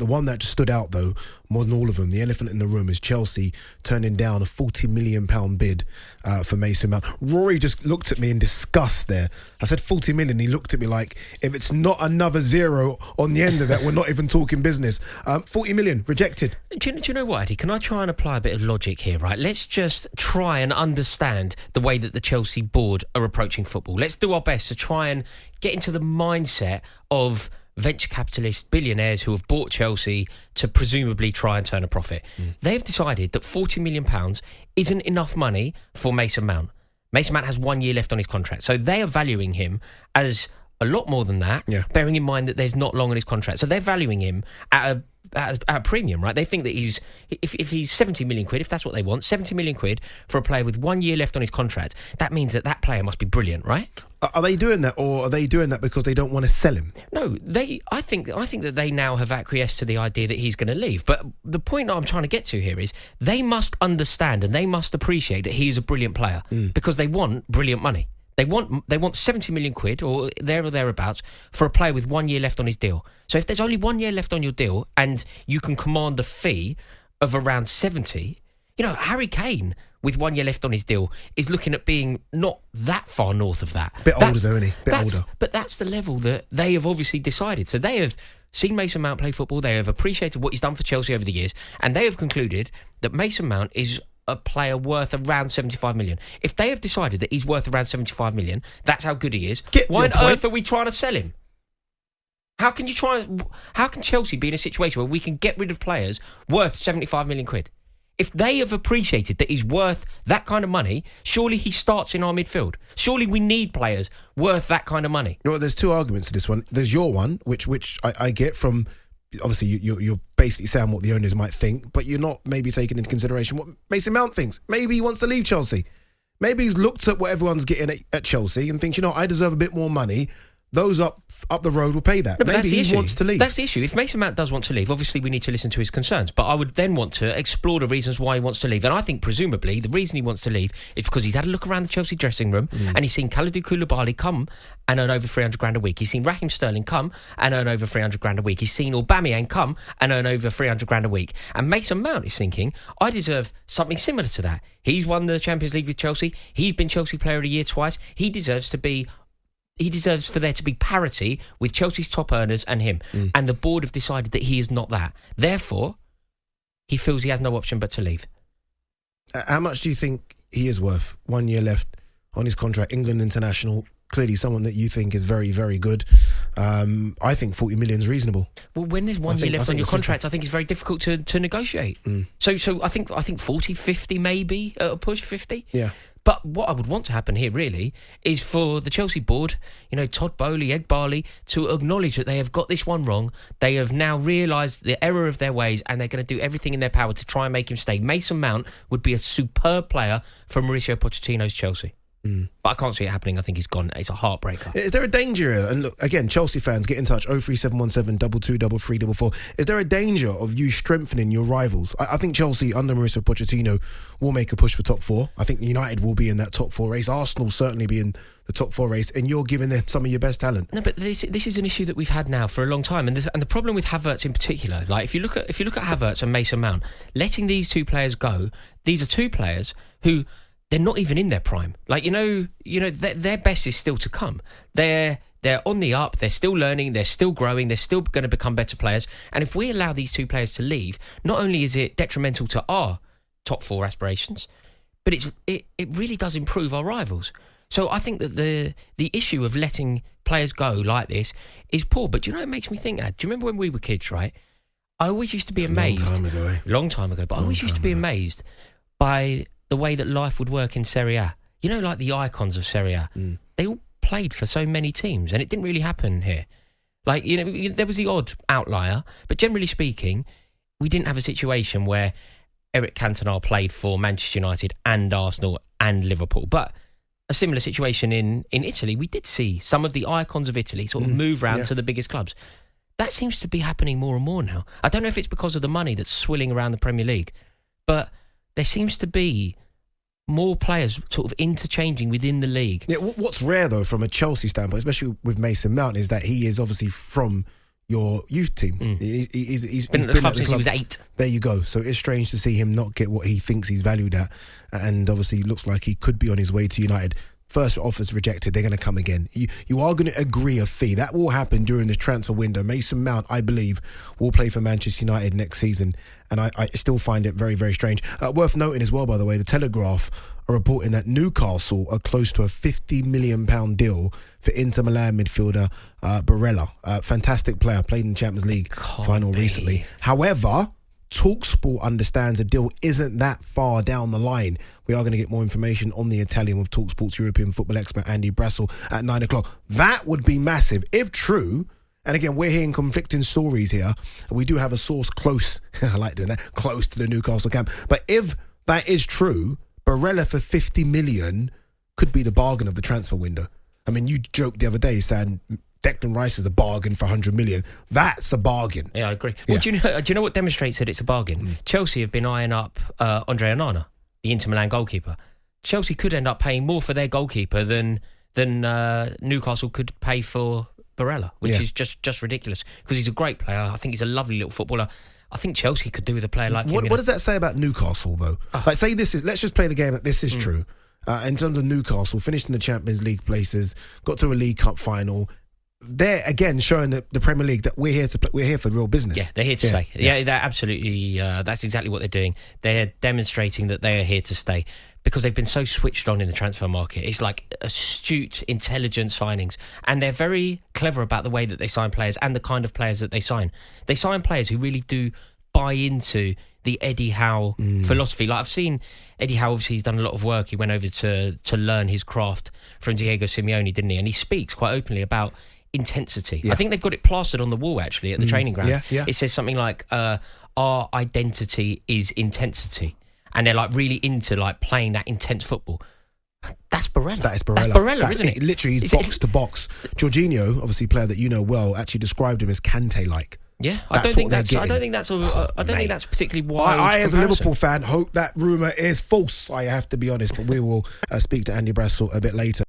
the one that just stood out, though, more than all of them, the elephant in the room, is Chelsea turning down a £40 million bid for Mason Mount. Rory just looked at me in disgust there. I said 40 million. He looked at me like, if it's not another zero on the end of that, we're not even talking business. 40 million, rejected. Do you know what, Eddie? Can I try and apply a bit of logic here, right? Let's just try and understand the way that the Chelsea board are approaching football. Let's do our best to try and get into the mindset of venture capitalists, billionaires who have bought Chelsea to presumably try and turn a profit. They've decided that £40 million isn't enough money for Mason Mount. Mason Mount has 1 year left on his contract. So they are valuing him as a lot more than that, bearing in mind that there's not long on his contract. So they're valuing him at a premium, right? They think that if he's 70 million quid, if that's what they want, 70 million quid for a player with 1 year left on his contract, that means that player must be brilliant, right? Are they doing that, or are they doing that because they don't want to sell him? No, I think that they now have acquiesced to the idea that he's going to leave. But the point that I'm trying to get to here is they must understand and they must appreciate that he is a brilliant player because they want brilliant money. They want 70 million quid or thereabouts for a player with 1 year left on his deal. So if there's only 1 year left on your deal and you can command a fee of around 70, Harry Kane with 1 year left on his deal is looking at being not that far north of that. Bit older though, isn't he? Bit older. But that's the level that they have obviously decided. So they have seen Mason Mount play football, they have appreciated what he's done for Chelsea over the years, and they have concluded that Mason Mount is a player worth around 75 million. If they have decided that he's worth around 75 million, that's how good he is. Why on earth are we trying to sell him? How can Chelsea be in a situation where we can get rid of players worth 75 million quid? If they have appreciated that he's worth that kind of money, surely he starts in our midfield. Surely we need players worth that kind of money. There's two arguments to this one. There's your one, which I get from, obviously you're basically saying what the owners might think, but you're not maybe taking into consideration what Mason Mount thinks. Maybe he wants to leave Chelsea. Maybe he's looked at what everyone's getting at Chelsea and thinks, I deserve a bit more money. Those up the road will pay that. No, maybe he wants to leave. That's the issue. If Mason Mount does want to leave, obviously we need to listen to his concerns. But I would then want to explore the reasons why he wants to leave. And I think, presumably, the reason he wants to leave is because he's had a look around the Chelsea dressing room and he's seen Kalidou Koulibaly come and earn over 300 grand a week. He's seen Raheem Sterling come and earn over 300 grand a week. He's seen Aubameyang come and earn over 300 grand a week. And Mason Mount is thinking, I deserve something similar to that. He's won the Champions League with Chelsea. He's been Chelsea Player of the Year twice. He deserves for there to be parity with Chelsea's top earners and him. And the board have decided that he is not that. Therefore, he feels he has no option but to leave. How much do you think he is worth? 1 year left on his contract, England international, clearly someone that you think is very, very good. I think 40 million is reasonable. Well, when there's 1 year left on your contract, I think it's very difficult to negotiate. So I think 40, 50 maybe, at a push, 50. Yeah. But what I would want to happen here, really, is for the Chelsea board, Todd Boehly, Ed Barley, to acknowledge that they have got this one wrong. They have now realised the error of their ways and they're going to do everything in their power to try and make him stay. Mason Mount would be a superb player for Mauricio Pochettino's Chelsea. But I can't see it happening. I think he's gone. It's a heartbreaker. Is there a danger? And look, again, Chelsea fans, get in touch, 03717 22 344. Is there a danger of you strengthening your rivals? I think Chelsea, under Mauricio Pochettino, will make a push for top four. I think United will be in that top four race. Arsenal will certainly be in the top four race, and you're giving them some of your best talent. No, but this is an issue that we've had now for a long time, and the problem with Havertz in particular, like if you look at Havertz and Mason Mount, letting these two players go, these are two players who, they're not even in their prime. Like, their best is still to come. They're on the up, they're still learning, they're still growing, they're still going to become better players. And if we allow these two players to leave, not only is it detrimental to our top four aspirations, but it really does improve our rivals. So I think that the issue of letting players go like this is poor. But do you know what it makes me think, Ad? Do you remember when we were kids, right? I always used to be amazed. Long time ago. But I always used to be amazed by the way that life would work in Serie A. Like the icons of Serie A. They all played for so many teams, and it didn't really happen here. Like, there was the odd outlier, but generally speaking, we didn't have a situation where Eric Cantona played for Manchester United and Arsenal and Liverpool. But a similar situation in Italy, we did see some of the icons of Italy sort of move around to the biggest clubs. That seems to be happening more and more now. I don't know if it's because of the money that's swilling around the Premier League, but there seems to be more players sort of interchanging within the league. Yeah, what's rare, though, from a Chelsea standpoint, especially with Mason Mount, is that he is obviously from your youth team. He's been at the club since he was 8. There you go. So it's strange to see him not get what he thinks he's valued at, and obviously looks like he could be on his way to United. First offer's rejected, they're going to come again. You are going to agree a fee. That will happen during this transfer window. Mason Mount, I believe, will play for Manchester United next season, and I still find it very, very strange. Worth noting as well, by the way, the Telegraph are reporting that Newcastle are close to a £50 million deal for Inter Milan midfielder Barella. Fantastic player, played in the Champions League final recently. However, talkSPORT understands the deal isn't that far down the line. We are going to get more information on the Italian with talkSPORT's European football expert Andy Brassel at 9 o'clock. That would be massive if true. And again, we're hearing conflicting stories here. We do have a source close, I like doing that, close to the Newcastle camp. But if that is true, Barella for 50 million could be the bargain of the transfer window. I mean, you joked the other day saying Declan Rice is a bargain for 100 million. That's a bargain. Yeah, I agree. Well, do you know what demonstrates that it's a bargain? Chelsea have been eyeing up Andre Onana, the Inter Milan goalkeeper. Chelsea could end up paying more for their goalkeeper than Newcastle could pay for Barella, which is just ridiculous, because he's a great player. I think he's a lovely little footballer. I think Chelsea could do with a player like him. What does that say about Newcastle, though? Like, say this is, let's just play the game that this is true. In terms of Newcastle, finished in the Champions League places, got to a League Cup final. They're again showing the Premier League that we're here to play, we're here for real business. Yeah, they're here to stay. Yeah, they're absolutely. That's exactly what they're doing. They're demonstrating that they are here to stay, because they've been so switched on in the transfer market. It's like astute, intelligent signings, and they're very clever about the way that they sign players and the kind of players that they sign. They sign players who really do buy into the Eddie Howe philosophy. Like, I've seen Eddie Howe, obviously he's done a lot of work. He went over to learn his craft from Diego Simeone, didn't he? And he speaks quite openly about intensity. I think they've got it plastered on the wall, actually, at the training ground. It says something like, our identity is intensity. And they're like really into like playing that intense football. That's Barella. That is Barella. That's Barella, isn't it? Literally, he's box to box. Jorginho, obviously a player that you know well, actually described him as Kante-like. Yeah, I don't think that's particularly wild. I as a Liverpool fan, hope that rumour is false. I have to be honest, but we will speak to Andy Brassel a bit later.